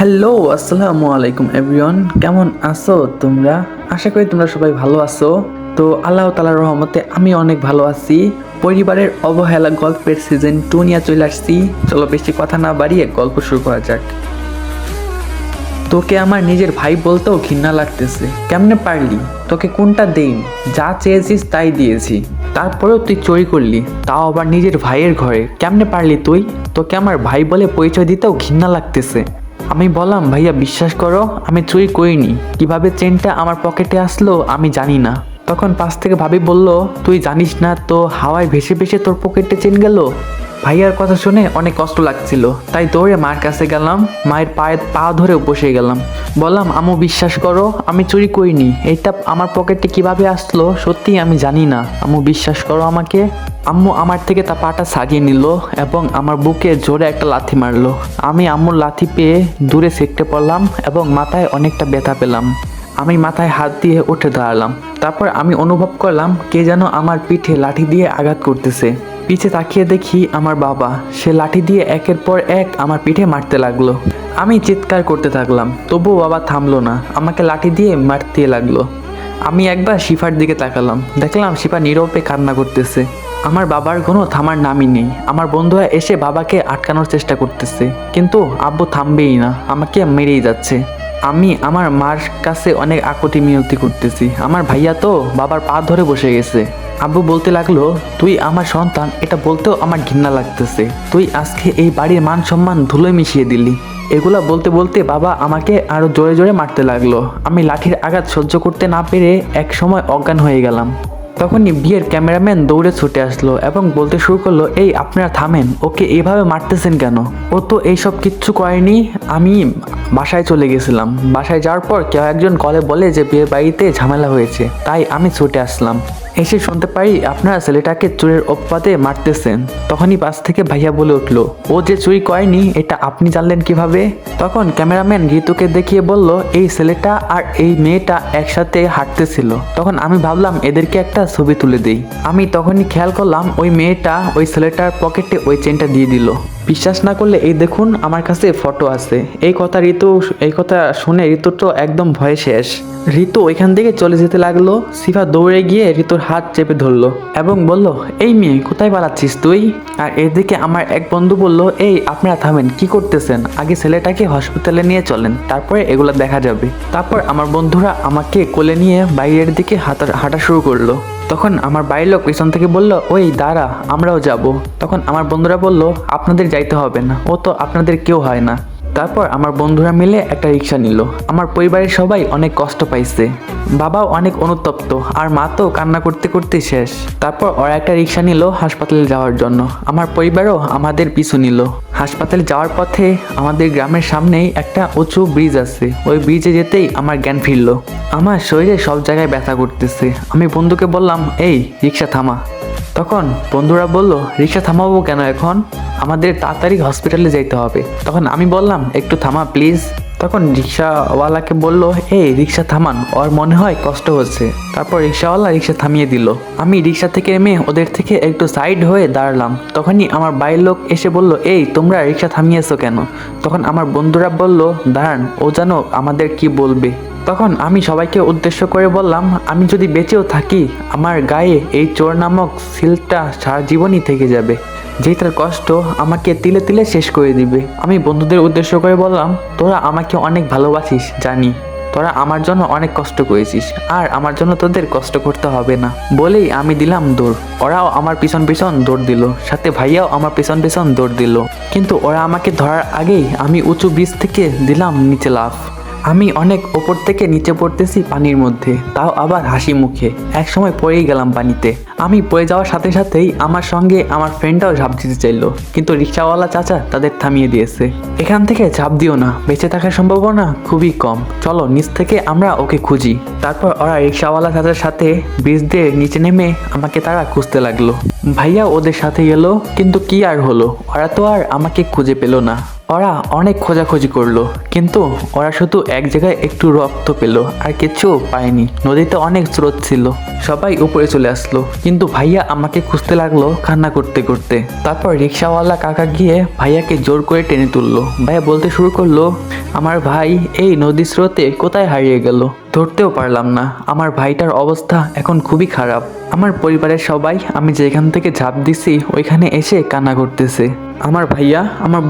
Hello, আসসালামু আলাইকুম everyone. কেমন আছো তোমরা? আশা করি তোমরা সবাই ভালো আছো। তো আল্লাহ তাআলার রহমতে আমি অনেক ভালো আছি। পরিবারের অবহেলা গল্পের সিজন 2 নিয়ে চলে আসছি। চলো বেশি কথা না বাড়িয়ে গল্প শুরু করা যাক। তোকে আমার নিজের ভাই বলতেও ঘৃণা লাগতেছে। কেমনে পারলি? তোকে কোনটা দেইনি? যা চেয়েছিস তাই দিয়েছি, তারপরেও তুই চুরি করলি, তাও আবার নিজের ভাইয়ের ঘরে। কেমনে পারলি তুই? তোকে আমার ভাই বলে পরিচয় দিতেও ঘৃণা লাগতেছে। আমি বললাম, ভাইয়া বিশ্বাস করো, আমি চুরি করিনি। কিভাবে চেনটা আমার পকেটে আসলো আমি জানি না। তখন পাশ থেকে ভাবি বলল, তুই জানিস না তো হাওয়ায় ভেসে ভেসে তোর পকেটে চেন গেল। ভাইয়ার কথা শুনে অনেক কষ্ট লাগছিল, তাই দৌড়ে মার কাছে গেলাম, মায়ের পায়ে পা ধরে বসে গেলাম। বললাম, আম্মু বিশ্বাস করো, আমি চুরি করিনি। এইটা আমার পকেটে কিভাবে আসলো সত্যি আমি জানি না। আম্মু বিশ্বাস করো আমাকে। আম্মু আমার থেকে তা পাটা সাজিয়ে নিল এবং আমার বুকে জোরে একটা লাথি মারলো। আমি আম্মুর লাথি পেয়ে দূরে সেঁকটে পড়লাম এবং মাথায় অনেকটা ব্যথা পেলাম। আমি মাথায় হাত দিয়ে উঠে দাঁড়ালাম। তারপর আমি অনুভব করলাম কে যেন আমার পিঠে লাঠি দিয়ে আঘাত করতেছে। পিছে তাকিয়ে দেখি আমার বাবা, সে লাঠি দিয়ে একের পর এক আমার পিঠে মারতে লাগলো। আমি চিৎকার করতে থাকলাম, তবুও বাবা থামলো না, আমাকে লাঠি দিয়ে মারতে লাগলো। আমি একবার শিফার দিকে তাকালাম, দেখলাম শিফা নীরবে কান্না করতেছে। আমার বাবার কোনো থামার নামই নেই। আমার বন্ধুরা এসে বাবাকে আটকানোর চেষ্টা করতেছে, কিন্তু আব্বু থামবেই না, আমাকে মেরেই যাচ্ছে। আমি আমার মার কাছে অনেক আকুতি মিনতি করতেছি। আমার ভাইয়া তো বাবার পা ধরে বসে গেছে। আব্বু বলতে লাগলো, তুই আমার সন্তান, এটা বলতেও আমার ঘৃণা লাগতেছে। তুই আজকে এই বাড়ির মান সম্মান ধুলোয় মিশিয়ে দিলি। এগুলা বলতে বলতে বাবা আমাকে আরো জোরে জোরে মারতে লাগলো। আমি লাঠির আঘাত সহ্য করতে না পেরে এক সময় অজ্ঞান হয়ে গেলাম। তখনই বিয়ের ক্যামেরাম্যান দৌড়ে ছুটে আসলো এবং বলতে শুরু করলো, এই আপনারা থামেন, ওকে এইভাবে মারতেছেন কেন? ও তো এইসব কিচ্ছু করেনি। আমি বাসায় চলে গেছিলাম। বাসায় যাওয়ার পর কেউ একজন কলে বলে যে বিয়ের বাড়িতে ঝামেলা হয়েছে, তাই আমি ছুটে আসলাম। এসে শুনতে পারি আপনারা ছেলেটাকে চোরের অপবাদে মারতেছেন। তখনই পাশ থেকে ভাইয়া বলে উঠলো, ও যে চুরি করেনি এটা আপনি জানলেন কিভাবে? তখন ক্যামেরাম্যান ঋতুকে দেখিয়ে বলল, এই ছেলেটা আর এই মেয়েটা একসাথে হাঁটতেছিল। তখন আমি ভাবলাম এদেরকে একটা ছবি তুলে দেই। আমি তখনই খেয়াল করলাম ওই মেয়েটা ওই ছেলেটার পকেটে ওই চেনটা দিয়ে দিল। বিশ্বাস না করলে এই দেখুন, আমার কাছে ফটো আছে। এই কথা শুনে ঋতু তো একদম ভয়ে শেষ। ঋতু ওইখান থেকে চলে যেতে লাগলো। সিফা দৌড়ে গিয়ে ঋতুর হাত চেপে ধরলো এবং বলল, এই মেয়ে কোথায় পালাচ্ছিস তুই? আর এদিকে আমার এক বন্ধু বলল, এই আপনারা থামেন, কি করতেছেন? আগে ছেলেটাকে হসপিটালে নিয়ে চলেন, তারপরে এগুলো দেখা যাবে। তারপর আমার বন্ধুরা আমাকে কোলে নিয়ে বাইরের দিকে হাঁটা শুরু করলো। তখন আমার বাড়ির লোক পিছন থেকে বলল, ওই দাঁড়া, আমরাও যাব। তখন আমার বন্ধুরা বলল, আপনাদের যাইতে হবে না, ও তো আপনাদের কেউ হয় না। তারপর আমার বন্ধুরা মিলে একটা রিক্সা নিল। আমার পরিবারের সবাই অনেক কষ্ট পাইছে। বাবাও অনেক অনুতপ্ত, আর মা তো কান্না করতে করতে শেষ। তারপর ওরা একটা রিক্সা নিল হাসপাতালে যাওয়ার জন্য। আমার পরিবারও আমাদের পিছু নিল। হাসপাতালে যাওয়ার পথে আমাদের গ্রামের সামনেই একটা উঁচু ব্রিজ আছে। ওই ব্রিজে যেতেই আমার জ্ঞান ফিরল। আমার শরীরে সব জায়গায় ব্যথা করতেছে। আমি বন্ধুকে বললাম, এই রিক্সা থামা। তখন বন্ধুরা বলল, রিক্সা থামাবো কেন এখন? আমাদের তাড়াতাড়ি হসপিটালে যেতে হবে। তখন আমি বললাম, একটু থামা প্লিজ। তখন রিক্সাওয়ালাকে বলল, এই রিক্সা থামান, ওর মনে হয় কষ্ট হচ্ছে। তারপর রিক্সাওয়ালা রিক্সা থামিয়ে দিল। আমি রিক্সা থেকে নেমে ওদের থেকে একটু সাইড হয়ে দাঁড়ালাম। তখনই আমার বাড়ির লোক এসে বলল, এই তোমরা রিক্সা থামিয়েছো কেন? তখন আমার বন্ধুরা বলল, দাঁড়ান, ও জানো আমাদের কি বলবে। তখন আমি সবাইকে উদ্দেশ্য করে বললাম, আমি যদি বেঁচেও থাকি, আমার গায়ে এই চোর নামক সিলটা সারা জীবনই থেকে যাবে, যেটার কষ্ট আমাকে তিলে তিলে শেষ করে দিবে। আমি বন্ধুদের উদ্দেশ্য করে বললাম, তোরা আমাকে অনেক ভালোবাসিস জানি, তোরা আমার জন্য অনেক কষ্ট করেছিস, আর আমার জন্য তোদের কষ্ট করতে হবে না। বলেই আমি দিলাম দৌড়। ওরাও আমার পিছন পিছন দৌড় দিল, সাথে ভাইয়াও আমার পিছন পিছন দৌড় দিল। কিন্তু ওরা আমাকে ধরার আগেই আমি উঁচু ব্রিজ থেকে দিলাম নিচে লাফ। আমি অনেক ওপর থেকে নিচে পড়তেছি পানির মধ্যে, তাও আবার হাসি মুখে। এক সময় পড়েই গেলাম পানিতে। আমি পড়ে যাওয়ার সাথে সাথেই আমার সঙ্গে আমার ফ্রেন্ডটাও ঝাঁপ দিতে চাইলো, কিন্তু রিক্সাওয়ালা চাচা তাদের থামিয়ে দিয়েছে। এখান থেকে ঝাঁপ দিও না, বেঁচে থাকার সম্ভাবনা খুবই কম, চলো নিচ থেকে আমরা ওকে খুঁজি। তারপর ওরা রিক্সাওয়ালা চাচার সাথে ব্রিজ দিয়ে নিচে নেমে আমাকে তারা খুঁজতে লাগলো। ভাইয়া ওদের সাথে গেল, কিন্তু কি আর হলো, ওরা তো আর আমাকে খুঁজে পেল না। ওরা অনেক খোঁজাখুঁজি করলো, কিন্তু ওরা শুধু এক জায়গায় একটু রক্ত পেল, আর কিছু পায়নি। নদীতে অনেক স্রোত ছিল, সবাই উপরে চলে আসলো, কিন্তু ভাইয়া আমাকে খুঁজতে লাগলো কান্না করতে করতে। তারপর রিক্সাওয়ালা কাকা গিয়ে ভাইয়াকে জোর করে টেনে তুললো। ভাইয়া বলতে শুরু করলো, আমার ভাই এই নদী স্রোতে কোথায় হারিয়ে গেল, ধরতেও পারলাম না। আমার ভাইটার অবস্থা এখন খুবই খারাপ। আমার পরিবারের সবাই আমি যেখান থেকে ঝাঁপ দিছি ওইখানে এসে কান্না করতেছে। আমার ভাইয়া, আমার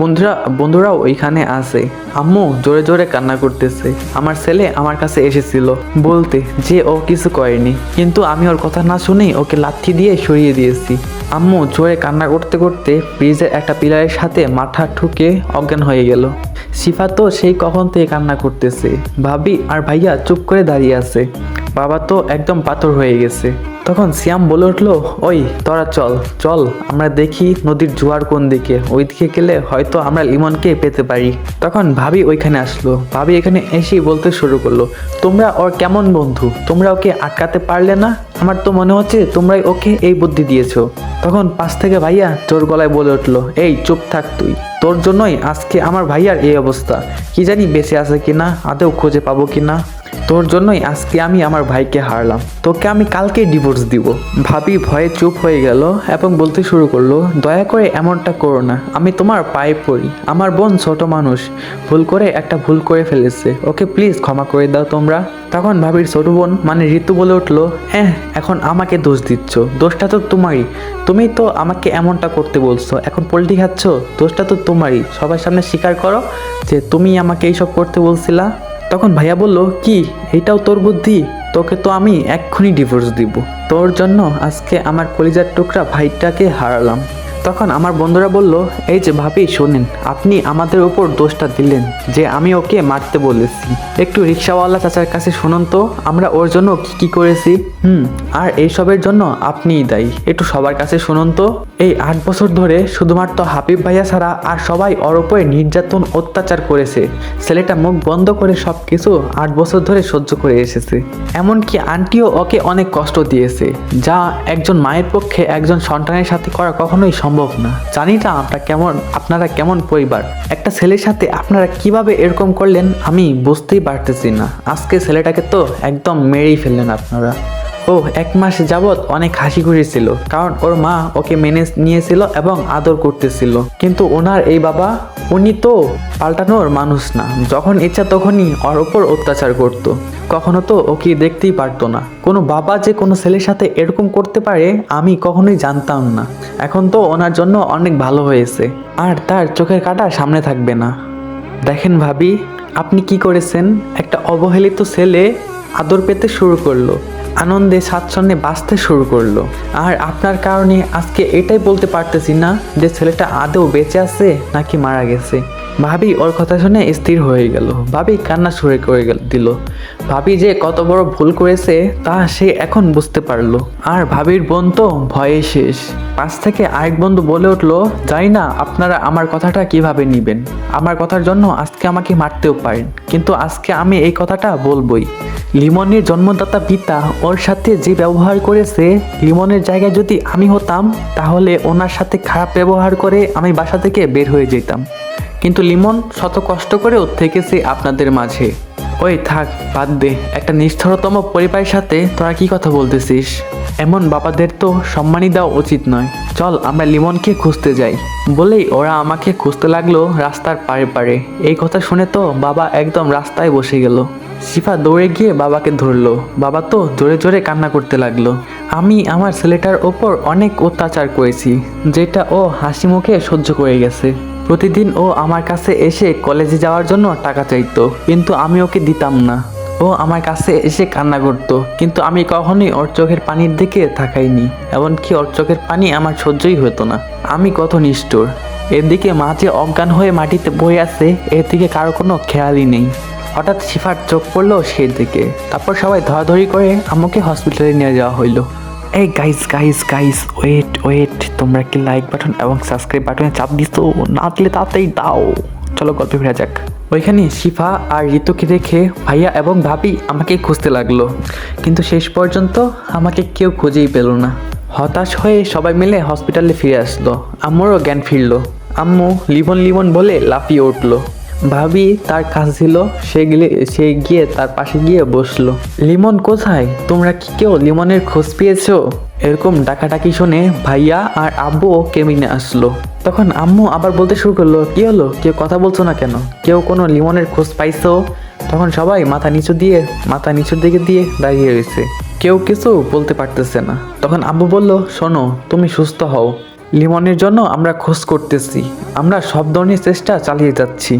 বন্ধুরাও ওইখানে আছে। আম্মু জোরে জোরে কান্না করতেছে। আমার ছেলে আমার কাছে এসেছিল বলতে যে ও কিছু করেনি, কিন্তু আমি ওর কথা না শুনেই ওকে লাথি দিয়ে সরিয়ে দিয়েছি। আম্মু জোরে কান্না করতে করতে ব্রিজের একটা পিলারের সাথে মাথা ঠুকে অজ্ঞান হয়ে গেল। শিফা তো সেই কখন থেকে কান্না করতেছে। ভাবি আর ভাইয়া চুপ করে দাঁড়িয়ে আছে। বাবা তো একদম পাথর হয়ে গেছে। তখন সিয়াম বলে উঠলো, ওই তোরা চল চল, আমরা দেখি নদীর জোয়ার কোন দিকে, ওই দিকে গেলে হয়তো আমরা লিমনকে পেতে পারি। তখন ভাবি ওইখানে আসলো। ভাবি এখানে এসেই বলতে শুরু করলো, তোমরা ওর কেমন বন্ধু, তোমরা ওকে আটকাতে পারলে না? আমার তো মনে হচ্ছে তোমরাই ওকে এই বুদ্ধি দিয়েছো। তখন পাশ থেকে ভাইয়া জোর গলায় বলে উঠলো, এই চুপ থাক তুই, তোর জন্যই আজকে আমার ভাইয়ার এই অবস্থা। কি জানি বেঁচে আছে কিনা, আদেও খুঁজে পাবো কিনা। তোর জন্যই আজকে আমি আমার ভাইকে হারলাম, তোকে আমি কালকেই ডিভোর্স দিব। ভাবি ভয়ে চুপ হয়ে গেল এবং বলতে শুরু করলো, দয়া করে এমনটা করো না, আমি তোমার পায়ে পড়ি। আমার বোন ছোট মানুষ, একটা ভুল করে ফেলেছে, ওকে প্লিজ ক্ষমা করে দাও তোমরা। তখন ভাবির ছোট বোন মানে ঋতু বলে উঠলো, এখন আমাকে দোষ দিচ্ছ, দোষটা তো তোমারই, তুমি তো আমাকে এমনটা করতে বলছো, এখন পোল্টি খাচ্ছ, দোষটা তো তোমারই। সবার সামনে স্বীকার করো যে তুমি আমাকে এইসব করতে বলছিলা। তখন ভাইয়া বলল, কি এটাও তোর বুদ্ধি? তোকে তো আমি এক্ষুনি ডিভোর্স দিব, তোর জন্য আজকে আমার কলিজার টুকরা ভাইটাকে হারালাম। তখন আমার বন্ধুরা বলল, এই যে ভাবি শোনেন, আপনি আমাদের উপর দোষটা দিলেন যে আমি ওকে মারতে বলেছি। একটু রিক্সাওয়ালা চাচার কাছে শুনুন তো, আমরা ওর জন্য কি করেছি। আর এইসবের জন্য আপনিই দায়ী। একটু সবার কাছে শুনুন তো, এই 8 বছর ধরে শুধুমাত্র হাবিব ভাইয়া ছাড়া আর সবাই ওর উপরে নির্যাতন অত্যাচার করেছে। ছেলেটা মুখ বন্ধ করে সব কিছু 8 বছর ধরে সহ্য করে এসেছে। এমনকি আন্টিও ওকে অনেক কষ্ট দিয়েছে, যা একজন মায়ের পক্ষে একজন সন্তানের সাথে করা কখনোই সম্ভব না। জানি না আপনারা কেমন পরিবার, একটা ছেলের সাথে আপনারা কিভাবে এরকম করলেন আমি বুঝতেই পারতেছি না। আজকে ছেলেটাকে তো একদম মেরেই ফেললেন আপনারা। ও 1 মাস যাবৎ অনেক হাসি খুশি ছিল, কারণ ওর মা ওকে মেনে নিয়েছিল এবং আদর করতেছিল। কিন্তু ওনার এই বাবা, উনি তো পাল্টানোর মানুষ না, যখন ইচ্ছা তখনই ওর ওপর অত্যাচার করতো। কখনো তো ওকে দেখতেই পারতো না। কোনো বাবা যে কোনো ছেলের সাথে এরকম করতে পারে আমি কখনোই জানতাম না। এখন তো ওনার জন্য অনেক ভালো হয়েছে, আর তার চোখের কাঁটা সামনে থাকবে না। দেখেন ভাবি, আপনি কি করেছেন, একটা অবহেলিত ছেলে আদর পেতে শুরু করলো, আনন্দে স্বাচ্ছন্দ্যে বাঁচতে শুরু করলো, আর আপনার কারণে আজকে এটাই বলতে পারতেছি না যে ছেলেটা আদৌ বেঁচে আছে নাকি মারা গেছে। ভাবি ওর কথা শুনে স্থির হয়ে গেল। ভাবি কান্না শুরু করে দিল। ভাবি যে কত বড় ভুল করেছে তা সে এখন বুঝতে পারলো। আর ভাবির বোন তো ভয়ে শেষ। পাশ থেকে আরেক বন্ধু বলে উঠলো, জানি না আপনারা আমার কথাটা কিভাবে নিবেন, আমার কথার জন্য আজকে আমাকে মারতেও পারেন, কিন্তু আজকে আমি এই কথাটা বলবই। লিমনের জন্মদাতা পিতা ওর সাথে যে ব্যবহার করেছে, লিমনের জায়গায় যদি আমি হতাম তাহলে ওনার সাথে খারাপ ব্যবহার করে আমি বাসা থেকে বের হয়ে যেতাম। কিন্তু লিমন শত কষ্ট করেও থেকেছে আপনাদের মাঝে। ওই থাক, বাদ দে, একটা নিষ্ঠুরতম পরিবারের সাথে তোরা কি কথা বলতেছিস? এমন বাবাদের তো সম্মানই দেওয়া উচিত নয়। চল আমরা লিমনকে খুঁজতে যাই। বলেই ওরা আমাকে খুঁজতে লাগলো রাস্তার পাড়ে পাড়ে। এই কথা শুনে তো বাবা একদম রাস্তায় বসে গেল। শিফা দৌড়ে গিয়ে বাবাকে ধরলো। বাবা তো জোরে জোরে কান্না করতে লাগলো। আমি আমার ছেলেটার ওপর অনেক অত্যাচার করেছি, যেটা ও হাসি মুখে সহ্য করে গেছে। প্রতিদিন ও আমার কাছে এসে কলেজে যাওয়ার জন্য টাকা চাইতো, কিন্তু আমি ওকে দিতাম না। ও আমার কাছে এসে কান্না করতো, কিন্তু আমি কখনোই ওর চোখের পানির দিকে তাকাইনি। এমনকি ওর চোখের পানি আমার সহ্যই হতো না। আমি কত নিষ্ঠুর। এদিকে মা যে অজ্ঞান হয়ে মাটিতে বয়ে আছে, এর দিকে কারো কোনো খেয়ালই নেই। হঠাৎ শিফার চোখ পড়লো সেই দিকে। তারপর সবাই ধরাধরি করে আমাকে হসপিটালে নিয়ে যাওয়া হইলো। এই গাইস ওয়েট, তোমরা কি লাইক বাটন এবং সাবস্ক্রাইব বাটনে চাপ দিছো? না দিলে তাড়াতাড়ি দাও। চলো গল্পে ফিরে যাক। ওইখানে শিফা আর ঋতুকে দেখে ভাইয়া এবং ভাবি আমাকে খুঁজতে লাগলো, কিন্তু শেষ পর্যন্ত আমাকে কেউ খুঁজেই পেল না। হতাশ হয়ে সবাই মিলে হসপিটালে ফিরে আসলো। আম্মুরও জ্ঞান ফিরলো। আম্মু লিমন বলে লাফিয়ে উঠলো। ভাবি তার কাছে ছিল, সে গিয়ে তার পাশে গিয়ে বসলো। লিমন কোথায়? তোমরা কি কেউ লিমনের খোঁজ পেয়েছো? এরকম ডাকাডাকি শুনে ভাইয়া আর আব্বুও কেবিনে আসলো। তখন আম্মু আবার বলতে শুরু করলো, কি হলো, কেউ কথা বলছো না কেন? কেউ কোনো লিমনের খোঁজ পাইছো? তখন সবাই মাথা নিচুর দিকে দিয়ে দাঁড়িয়ে রয়েছে, কেউ কিছু বলতে পারতেছে না। তখন আব্বু বলল, শোনো, তুমি সুস্থ হও, লিমনের জন্য আমরা খোঁজ করতেছি, আমরা সব ধরনের চেষ্টা চালিয়ে যাচ্ছি।